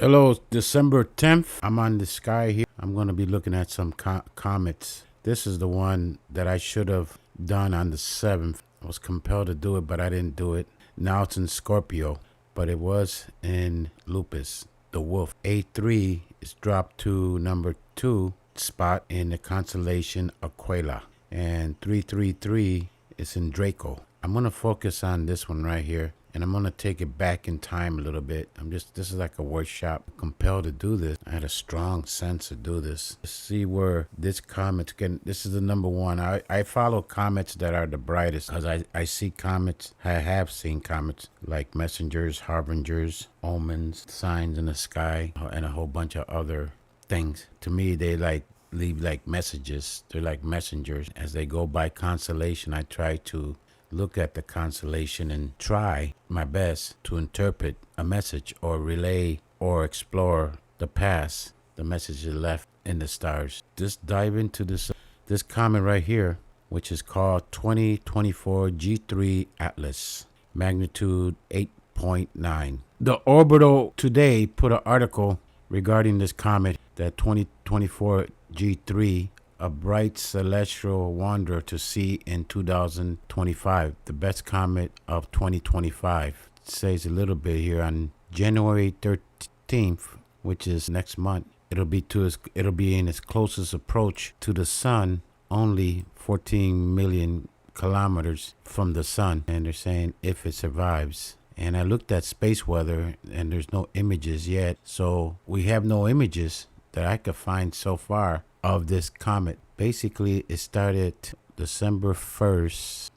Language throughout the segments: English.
Hello, December 10th. I'm on the sky here. I'm going to be looking at some comets. This is the one that I should have done on the 7th. I was compelled to do it, but I didn't do it. Now it's in Scorpio, but it was in Lupus, the wolf. A3 is dropped to number 2 spot in the constellation Aquila. And 333 is in Draco. I'm going to focus on this one right here. And I'm going to take it back in time a little bit. This is like a workshop. I'm compelled to do this. I had a strong sense to do this. Let's see where this comet's getting. This is the number one. I follow comets that are the brightest because I see comets. I have seen comets like messengers, harbingers, omens, signs in the sky, and a whole bunch of other things. To me, they leave like messages. They're like messengers. As they go by constellation, I try to look at the constellation and try my best to interpret a message or relay or explore the past, the messages left in the stars. Just dive into this comet right here, which is called 2024 G3 Atlas, magnitude 8.9. The Orbital today put an article regarding this comet, that 2024 G3, a bright celestial wanderer to see in 2025, the best comet of 2025. It says a little bit here on January 13th, which is next month. It'll be in its closest approach to the sun, only 14 million kilometers from the sun, and they're saying if it survives. And I looked at space weather, and there's no images yet, so we have no images that I could find so far of this comet. Basically, it started December 1st,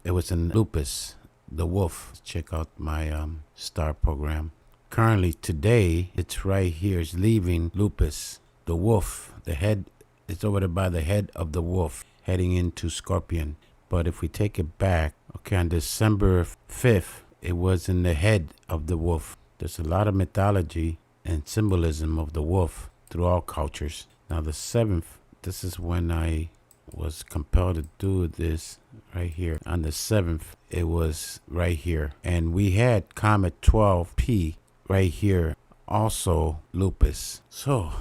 it was in Lupus, the wolf. Check out my star program. Currently, today, it's right here. It's leaving Lupus, the wolf. The head, it's over there by the head of the wolf, heading into Scorpion. But if we take it back, okay, on December 5th, it was in the head of the wolf. There's a lot of mythology and symbolism of the wolf through all cultures. Now the 7th, this is when I was compelled to do this right here. On the 7th, it was right here. And we had Comet 12P right here, also Lupus. So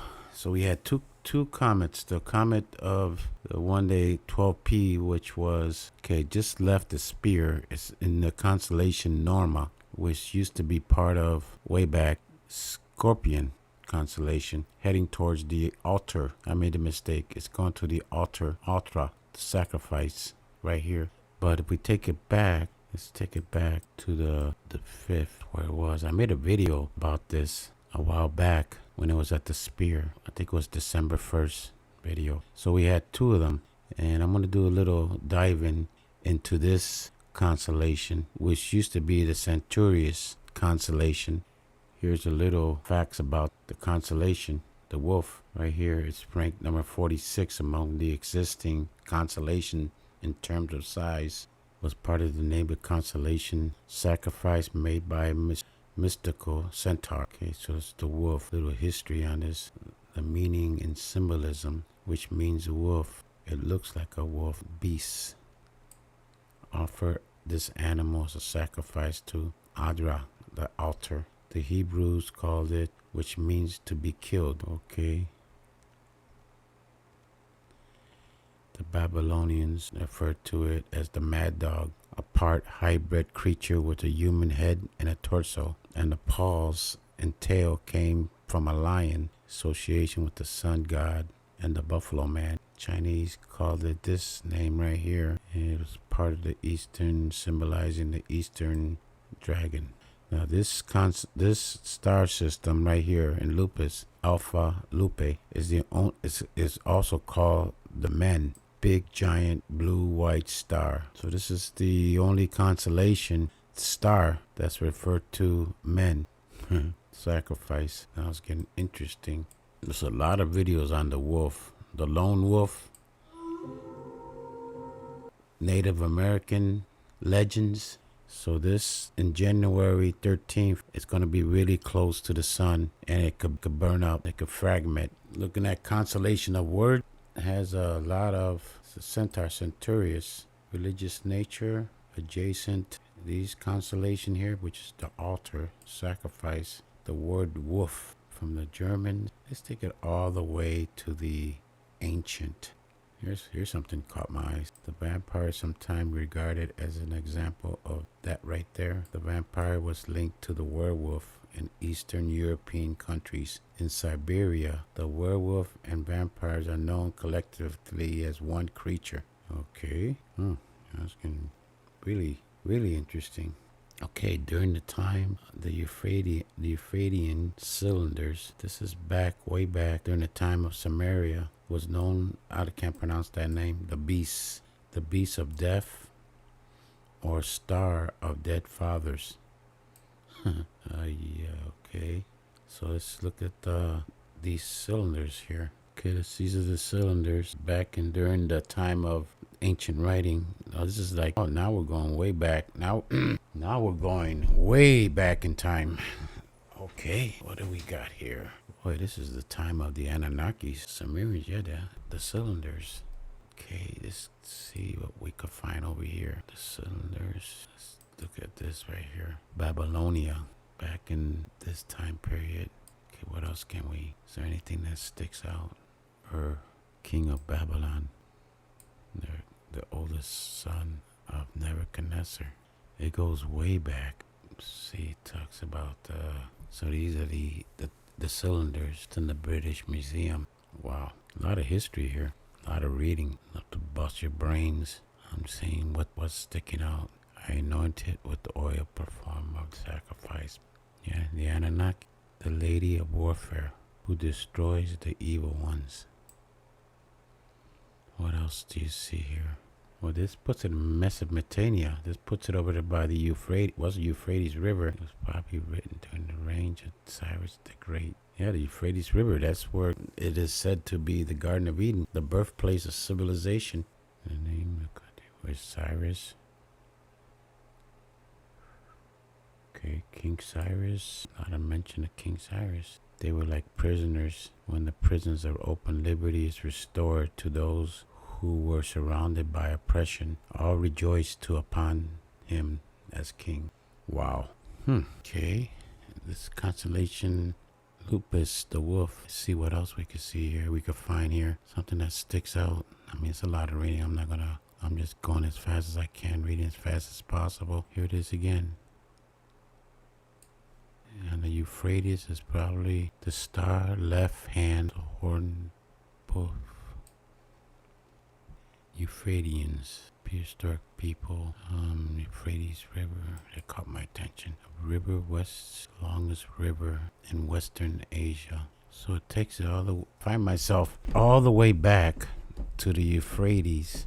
we had two comets. The comet of the one day 12P, which was, just left the spear. It's in the constellation Norma, which used to be part of, way back, Scorpion constellation, heading towards the altar. I made a mistake. It's going to the altar, the sacrifice right here. But if we take it back, let's take it back to the 5th, where it was. I made a video about this a while back when it was at the spear. I think it was December 1st video. So we had two of them, and I'm going to do a little diving into this constellation, which used to be the Centaurus constellation. Here's a little facts about the constellation. The wolf right here is ranked number 46 among the existing constellation in terms of size. Was part of the neighbor constellation sacrifice made by mystical centaur. Okay, so it's the wolf. Little history on this. The meaning and symbolism, which means wolf. It looks like a wolf beast. Offer this animal as a sacrifice to Adra, the altar. The Hebrews called it, which means to be killed. Okay. The Babylonians referred to it as the mad dog, a part hybrid creature with a human head and a torso, and the paws and tail came from a lion, association with the sun god and the buffalo man. Chinese called it this name right here, and it was part of the Eastern, symbolizing the Eastern dragon. Now this star system right here in Lupus, Alpha Lupe, is also called the Men, big giant blue-white star. So this is the only constellation star that's referred to men. Sacrifice. Now it's getting interesting. There's a lot of videos on the wolf, the lone wolf, Native American legends. So this, in January 13th, it's going to be really close to the sun, and it could burn up, it could fragment. Looking at constellation of word, has a lot of Centaur, Centaurus, religious nature, adjacent these constellation here, which is the altar, sacrifice, the word wolf from the German. Let's take it all the way to the ancient. Here's something caught my eyes. The vampire is sometimes regarded as an example of that right there. The vampire was linked to the werewolf in Eastern European countries. In Siberia, the werewolf and vampires are known collectively as one creature. Okay. That's getting really interesting. Okay, during the time the Euphratean cylinders, this is way back during the time of Samaria, was known, I can't pronounce that name, the beast of death, or star of dead fathers. Yeah, okay. So let's look at these cylinders here. Okay, these are the cylinders back and during the time of ancient writing. This is like, now we're going way back. Now we're going way back in time. Okay, what do we got here? Boy, this is the time of the Anunnakis. Sumerians, yeah, the cylinders. Okay, let's see what we could find over here. The cylinders. Let's look at this right here. Babylonia, back in this time period. Okay, what else can we? Is there anything that sticks out? King of Babylon. The oldest son of Nebuchadnezzar. It goes way back. See, it talks about so these are the cylinders. It's in the British Museum. Wow, a lot of history here, a lot of reading, enough to bust your brains. I'm seeing what's sticking out. I anoint it with the oil, perform of sacrifice. Yeah, the Anunnaki, the lady of warfare, who destroys the evil ones. What else do you see here? Well, this puts it in Mesopotamia. This puts it over there by the Euphrates. Was the Euphrates River? It was probably written during the reign of Cyrus the Great. Yeah, the Euphrates River. That's where it is said to be the Garden of Eden, the birthplace of civilization. The name of God, where's Cyrus? Okay, King Cyrus. Not a mention of King Cyrus. They were like prisoners. When the prisons of open liberty is restored to those who were surrounded by oppression, all rejoiced upon him as king. Wow. Okay. This constellation, Lupus, the wolf. Let's see what else we could see here. We could find here something that sticks out. I mean, it's a lot of reading. I'm just going as fast as I can, reading as fast as possible. Here it is again. And the Euphrates is probably the star, left hand, the horn, both. Euphratians, prehistoric people, Euphrates River, that caught my attention. A river, longest river in Western Asia. So it takes it find myself all the way back to the Euphratians.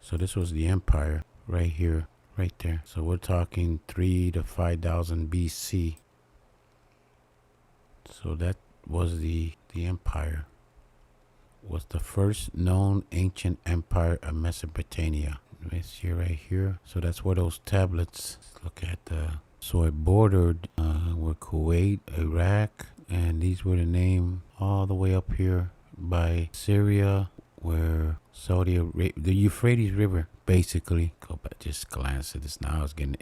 So this was the empire right here, right there. So we're talking 3 to 5,000 BC. So that was the empire. Was the first known ancient empire of Mesopotamia. It's here, right here. So that's where those tablets. Let's look at so it bordered with Kuwait, Iraq, and these were the name all the way up here by Syria, where Saudi Arabia, the Euphrates River, basically. Go back, just glance at this. Now it's getting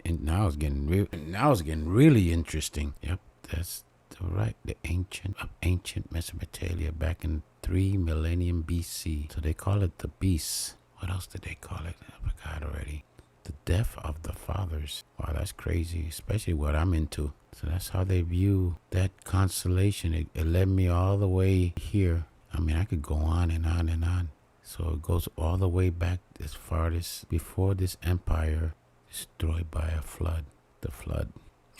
really interesting. Yep, that's right. The ancient Mesopotamia back in 3 millennium BC. So they call it the beast. What else did they call it? I forgot already. The death of the fathers. Wow, that's crazy, especially what I'm into. So that's how they view that constellation. It led me all the way here. I mean, I could go on and on and on. So it goes all the way back as far as before this empire destroyed by a flood. The flood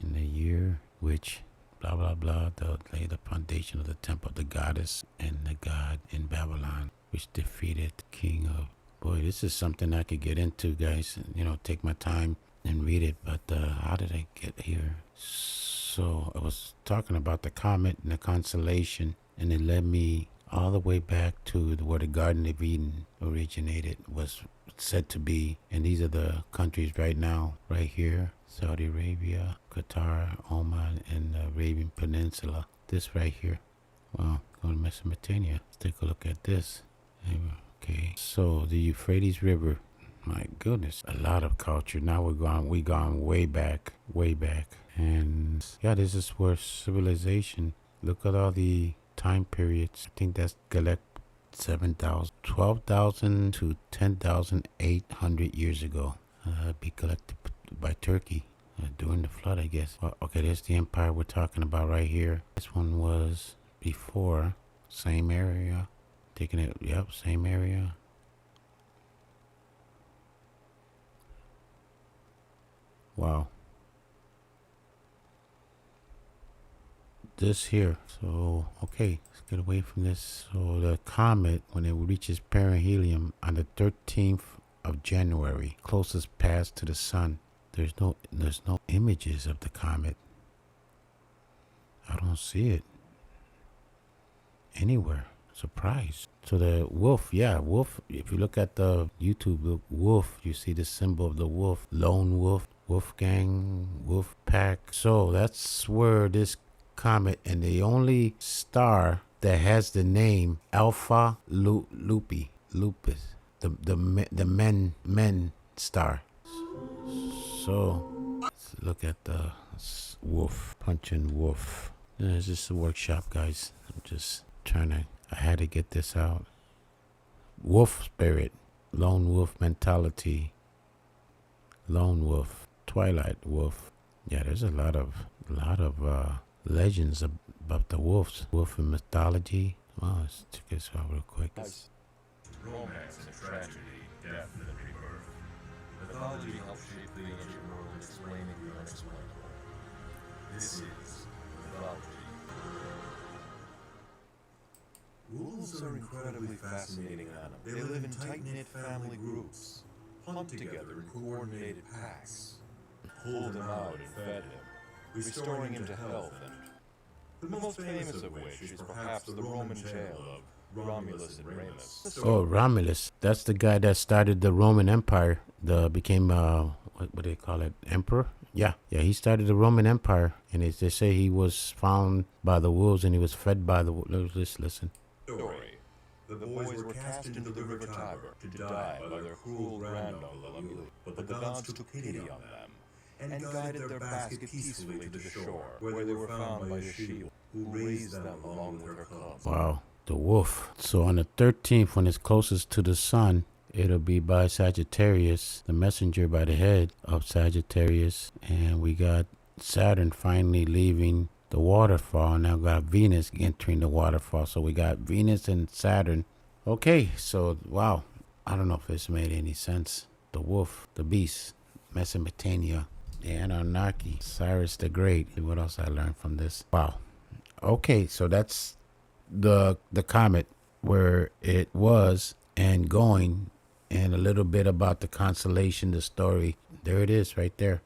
in the year which blah blah blah, they'll lay the foundation of the temple of the goddess and the god in Babylon, which defeated the king of. Boy, this is something I could get into, guys. Take my time and read it. But how did I get here? So I was talking about the comet and the constellation, and it led me all the way back to where the Garden of Eden originated, was said to be. And these are the countries right now, right here: Saudi Arabia, Qatar, Oman, and the Arabian Peninsula. This right here. Well, go to Mesopotamia. Let's take a look at this. Okay, so the Euphrates River. My goodness, a lot of culture. Now we gone way back, way back. And yeah, this is where civilization. Look at all the time periods. I think that's collect 7,000, 12,000 to 10,800 years ago. Be collected by Turkey during the flood, I guess. Well, okay, there's the empire we're talking about right here. This one was before, same area. Taking it, yep, same area. Wow. This here. So, okay, let's get away from this. So the comet, when it reaches perihelion on the 13th of January, closest pass to the sun. There's no images of the comet. I don't see it anywhere. Surprise. So the wolf, yeah, wolf. If you look at the YouTube, look, wolf, you see the symbol of the wolf, lone wolf, Wolfgang, wolf pack. So that's where this comet, and the only star that has the name Alpha Lupus, the men star. So let's look at the wolf, punching wolf. It's just a workshop, guys. I'm just trying to. I had to get this out. Wolf spirit, lone wolf mentality, lone wolf, twilight wolf. Yeah, there's a lot of legends about the wolves. Wolf in mythology. Well, let's check this out real quick. Romance and tragedy, death and rebirth. Mythology helps shape the ancient world, explaining the unexplainable. This is mythology. Wolves are incredibly fascinating animals. They live in tight-knit family groups, hunt together in coordinated packs, pulled him out and fed him, restoring him to health, and the most famous of which is perhaps the Roman tale of Romulus and Remus. Oh, Romulus. That's the guy that started the Roman Empire. Became what do they call it? Emperor? Yeah, he started the Roman Empire, and they say he was found by the wolves and he was fed by the wolves. Let's listen. Story. The boys were cast into the river Tiber to die by their cruel granduncle Lupus, but the gods took pity on them and guided their basket peacefully to the shore, where they were found by a she who raised them along with her cubs. Wow, the wolf. So on the 13th, when it's closest to the sun, it'll be by Sagittarius, the messenger by the head of Sagittarius, and we got Saturn finally leaving the waterfall. Now got Venus entering the waterfall. So we got Venus and Saturn. Okay, so wow, I don't know if this made any sense. The wolf, the beast, Mesopotamia, the Anunnaki, Cyrus the Great. What else I learned from this? Wow. Okay, so that's the comet, where it was and going, and a little bit about the constellation, the story. There it is right there.